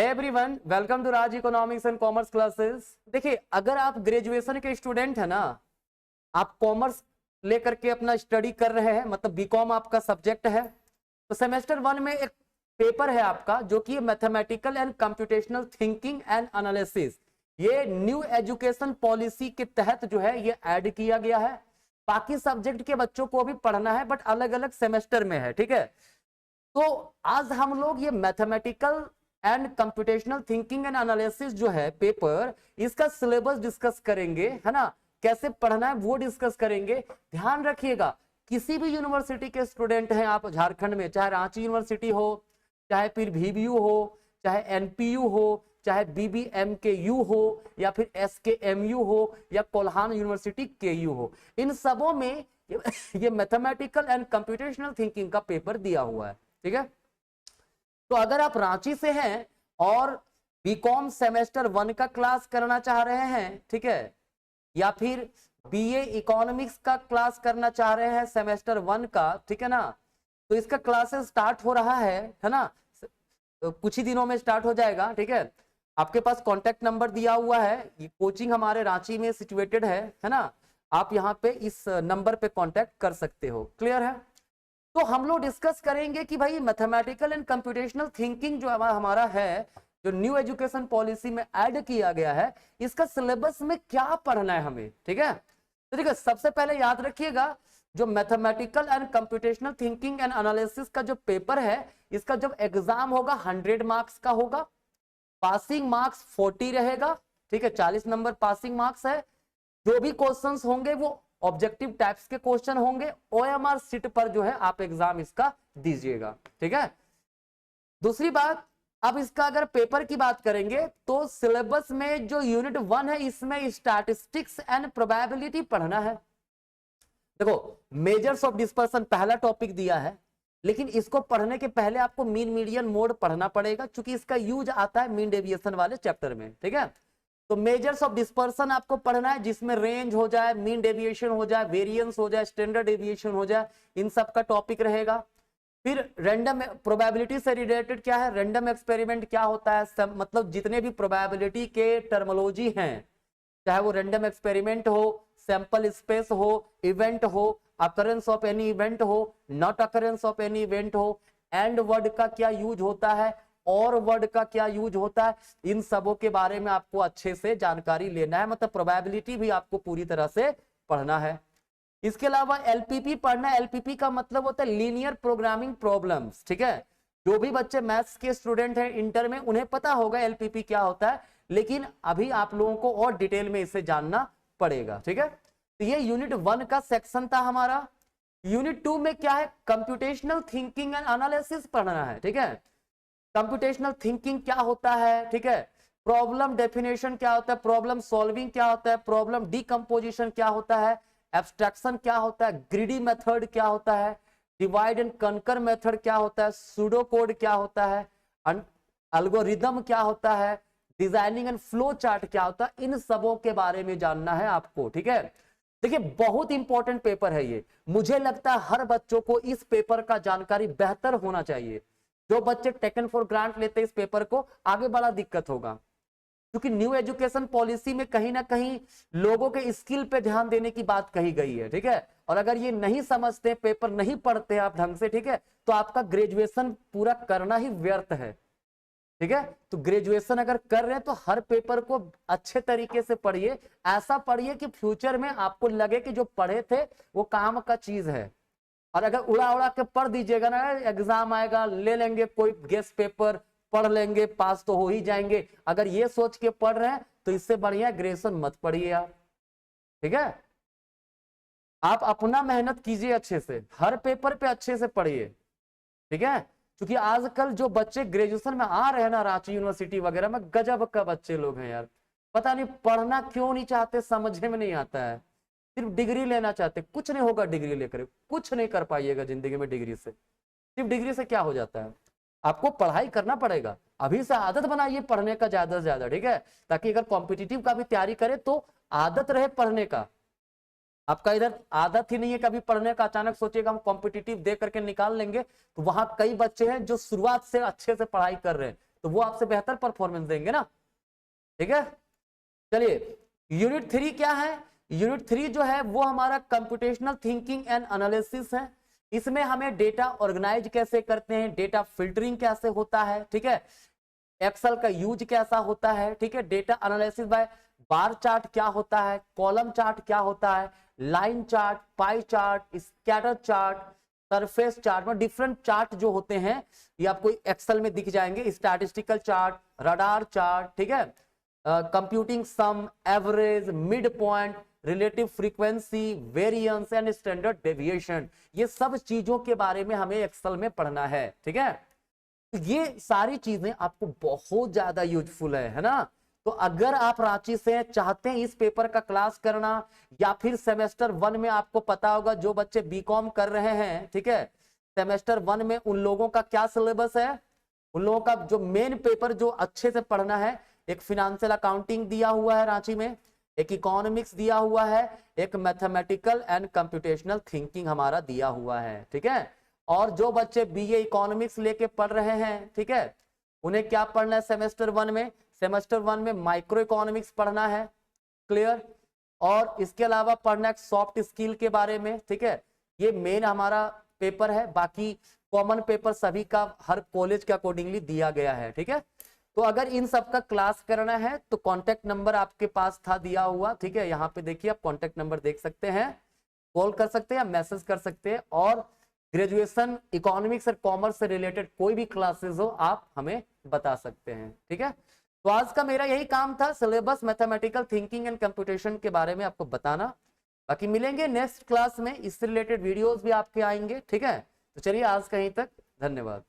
Hey everyone, welcome to Raj economics and commerce classes. देखिए, अगर आप ग्रेजुएशन के स्टूडेंट है ना, आप कॉमर्स लेकर के अपना स्टडी कर रहे हैं, मतलब बीकॉम आपका सब्जेक्ट है, तो सेमेस्टर 1 में एक पेपर है आपका जो कि mathematical and computational thinking and analysis. ये न्यू एजुकेशन पॉलिसी के तहत जो है ये ऐड किया गया है। बाकी सब्जेक्ट के बच्चों को भी पढ़ना है, बट अलग अलग सेमेस्टर में है, ठीक है। तो आज हम लोग ये mathematical and computational thinking and analysis जो है पेपर, इसका सिलेबस डिस्कस करेंगे, है ना। कैसे पढ़ना है वो डिस्कस करेंगे। ध्यान रखिएगा, किसी भी यूनिवर्सिटी के स्टूडेंट हैं आप झारखंड में, चाहे रांची यूनिवर्सिटी हो, चाहे फिर VBU हो, चाहे NPU हो, चाहे BBMKU हो, या फिर SKMU हो, या कोल्हान यूनिवर्सिटी KU हो, इन सबों में ये मैथमेटिकल एंड कंप्यूटेशनल थिंकिंग का पेपर दिया हुआ है, ठीक है। तो अगर आप रांची से हैं और बीकॉम सेमेस्टर 1 का क्लास करना चाह रहे हैं, ठीक है, या फिर BA इकोनॉमिक्स का क्लास करना चाह रहे हैं सेमेस्टर 1 का, ठीक है ना, तो इसका क्लासेस स्टार्ट हो रहा है ना, तो कुछ ही दिनों में स्टार्ट हो जाएगा, ठीक है। आपके पास कॉन्टेक्ट नंबर दिया हुआ है, ये कोचिंग हमारे रांची में सिचुएटेड है ना। आप यहाँ पे इस नंबर पे कॉन्टेक्ट कर सकते हो, क्लियर है। तो हम लोग डिस्कस करेंगे कि भाई मैथमेटिकल एंड कंप्यूटेशनल थिंकिंग जो हमारा है, जो न्यू एजुकेशन पॉलिसी में ऐड किया गया है, इसका सिलेबस में क्या पढ़ना है हमें, ठीक है। तो देखिए, सबसे पहले याद रखिएगा, जो mathematical and computational thinking and analysis का जो पेपर है, इसका जब एग्जाम होगा 100 मार्क्स का होगा, पासिंग मार्क्स 40 रहेगा, ठीक है, 40 नंबर पासिंग मार्क्स है। जो भी क्वेश्चंस होंगे वो ऑब्जेक्टिव टाइप्स के क्वेश्चन होंगे। OMR सीट पर जो है आप एग्जाम इसका दीजिएगा, ठीक है। दूसरी बात, अब इसका अगर पेपर की बात करेंगे तो सिलेबस में जो यूनिट 1 है, इसमें स्टैटिस्टिक्स एंड प्रोबेबिलिटी पढ़ना है। देखो, मेजर्स ऑफ डिस्पर्सन पहला टॉपिक दिया है, लेकिन इसको पढ़ने के पहले आपको मीन मीडियन मोड पढ़ना पड़ेगा, क्योंकि इसका यूज आता है मीन डेविएशन वाले चैप्टर में, ठीक है। तो मेजर्स ऑफ डिस्पर्सन आपको पढ़ना है, जिसमें रेंज हो जाए, मीन डेविएशन हो जाए, वेरिएंस हो जाए, स्टैंडर्ड डेविएशन हो जाए, इन सब का टॉपिक रहेगा। फिर रैंडम प्रोबेबिलिटी से रिलेटेड क्या है, रैंडम एक्सपेरिमेंट क्या होता है, मतलब जितने भी प्रोबेबिलिटी के टर्मोलॉजी हैं, चाहे वो रैंडम एक्सपेरिमेंट हो, सैंपल स्पेस हो, इवेंट हो, अकरेंस ऑफ एनी इवेंट हो, not occurrence of any event हो, एंड वर्ड का क्या यूज होता है, और वर्ड का क्या यूज होता है, इन सबों के बारे में आपको अच्छे से जानकारी लेना है। मतलब प्रोबेबिलिटी भी आपको पूरी तरह से पढ़ना है। इसके अलावा LPP पढ़ना है। LPP का मतलब होता है लीनियर प्रोग्रामिंग प्रॉब्लम्स, ठीक है। जो भी बच्चे मैथ्स के स्टूडेंट हैं इंटर में, उन्हें पता होगा LPP क्या होता है, लेकिन अभी आप लोगों को और डिटेल में इसे जानना पड़ेगा, ठीक है। तो ये यूनिट 1 का सेक्शन था हमारा। यूनिट 2 में क्या है, कंप्यूटेशनल थिंकिंग एंड एनालिसिस पढ़ना है, ठीक है। कंप्यूटेशनल थिंकिंग क्या होता है, ठीक है, प्रॉब्लम डेफिनेशन क्या होता है, प्रॉब्लम सॉल्विंग क्या होता है, प्रॉब्लम डीकंपोजिशन क्या होता है, एब्स्ट्रैक्शन क्या होता है, ग्रीडी मेथड क्या होता है, डिवाइड एंड कनकर मेथड क्या होता है, सूडो कोड क्या होता है, एल्गोरिदम क्या होता है, डिजाइनिंग एंड फ्लो चार्ट क्या होता है, इन सबों के बारे में जानना है आपको, ठीक है। देखिए, बहुत इंपॉर्टेंट पेपर है ये। मुझे लगता है हर बच्चों को इस पेपर का जानकारी बेहतर होना चाहिए। जो बच्चे टेकन फॉर ग्रांट लेते हैं इस पेपर को, आगे बड़ा दिक्कत होगा, क्योंकि न्यू एजुकेशन पॉलिसी में कहीं ना कहीं लोगों के स्किल पे ध्यान देने की बात कही गई है, ठीक है। और अगर ये नहीं समझते, पेपर नहीं पढ़ते आप ढंग से, ठीक है, तो आपका ग्रेजुएशन पूरा करना ही व्यर्थ है, ठीक है। तो ग्रेजुएशन अगर कर रहे हैं तो हर पेपर को अच्छे तरीके से पढ़िए। ऐसा पढ़िए कि फ्यूचर में आपको लगे कि जो पढ़े थे वो काम का चीज है। और अगर उड़ा उड़ा के पढ़ दीजिएगा ना, एग्जाम आएगा ले लेंगे कोई गेस्ट पेपर, पढ़ लेंगे, पास तो हो ही जाएंगे, अगर ये सोच के पढ़ रहे हैं तो इससे बढ़िया ग्रेजुएशन मत पढ़िए आप, ठीक है। आप अपना मेहनत कीजिए, अच्छे से हर पेपर पे अच्छे से पढ़िए, ठीक है। क्योंकि आजकल जो बच्चे ग्रेजुएशन में आ रहे हैं ना, रांची यूनिवर्सिटी वगैरह में, गजब का बच्चे लोग हैं यार। पता नहीं पढ़ना क्यों नहीं चाहते, समझ में नहीं आता है, सिर्फ डिग्री लेना चाहते। कुछ नहीं होगा डिग्री लेकर, कुछ नहीं कर पाइएगा जिंदगी में डिग्री से। सिर्फ डिग्री से क्या हो जाता है, आपको पढ़ाई करना पड़ेगा। अभी से आदत बनाइए पढ़ने का ज्यादा से ज्यादा, ठीक है, ताकि अगर कॉम्पिटिटिव का भी तैयारी करे तो आदत रहे पढ़ने का। आपका इधर आदत ही नहीं है कभी पढ़ने का, अचानक सोचिएगा हम कॉम्पिटिटिव दे करके निकाल लेंगे, तो वहां कई बच्चे हैं जो शुरुआत से अच्छे से पढ़ाई कर रहे हैं, तो वो आपसे बेहतर परफॉर्मेंस देंगे ना, ठीक है। चलिए यूनिट 3 क्या है? यूनिट 3 जो है वो हमारा कंप्यूटेशनल थिंकिंग एंड एनालिसिस है। इसमें हमें डेटा ऑर्गेनाइज कैसे करते हैं, डेटा फिल्टरिंग कैसे होता है, ठीक है, एक्सेल का यूज कैसा होता है, ठीक है, data analysis bye bar chart क्या होता है, कॉलम चार्ट क्या होता है, line chart, pie chart, scatter chart, surface chart में डिफरेंट चार्ट जो होते हैं ये आपको एक्सेल में दिख जाएंगे, स्टैटिस्टिकल चार्ट, रडार चार्ट, ठीक है, computing sum, average, mid point, relative frequency, variance and standard deviation, ये सब चीजों के बारे में हमें एक्सेल में पढ़ना है, ठीक है। ये सारी चीजें आपको बहुत ज्यादा यूजफुल है ना। तो अगर आप रांची से चाहते हैं इस पेपर का क्लास करना, या फिर सेमेस्टर 1 में आपको पता होगा जो बच्चे बीकॉम कर रहे हैं, ठीक है, सेमेस्टर 1 में उन लोगों का क्या सिलेबस है, उन लोगों का जो मेन पेपर जो अच्छे से पढ़ना है, एक फिनेंशियल अकाउंटिंग दिया हुआ है रांची में, एक इकोनॉमिक्स दिया हुआ है, एक मैथमेटिकल एंड कंप्यूटेशनल थिंकिंग हमारा दिया हुआ है, ठीक है। और जो बच्चे बीए इकोनॉमिक्स लेके पढ़ रहे हैं, ठीक है, उन्हें क्या पढ़ना है सेमेस्टर 1 में? सेमेस्टर 1 में माइक्रो इकोनॉमिक्स पढ़ना है, क्लियर, और इसके अलावा पढ़ना है सॉफ्ट स्किल के बारे में, ठीक है। ये मेन हमारा पेपर है, बाकी कॉमन पेपर सभी का हर कॉलेज के अकॉर्डिंगली दिया गया है, ठीक है। तो अगर इन सब का क्लास करना है तो कॉन्टेक्ट नंबर आपके पास था दिया हुआ, ठीक है, यहाँ पे देखिए आप कॉन्टेक्ट नंबर देख सकते हैं, कॉल कर सकते हैं या मैसेज कर सकते हैं, और ग्रेजुएशन इकोनॉमिक्स और कॉमर्स से रिलेटेड कोई भी क्लासेस हो आप हमें बता सकते हैं, ठीक है। तो आज का मेरा यही काम था, syllabus, mathematical thinking and computation के बारे में आपको बताना। बाकी मिलेंगे नेक्स्ट क्लास में, इससे रिलेटेड वीडियोस भी आपके आएंगे, ठीक है। तो चलिए आज कहीं तक, धन्यवाद।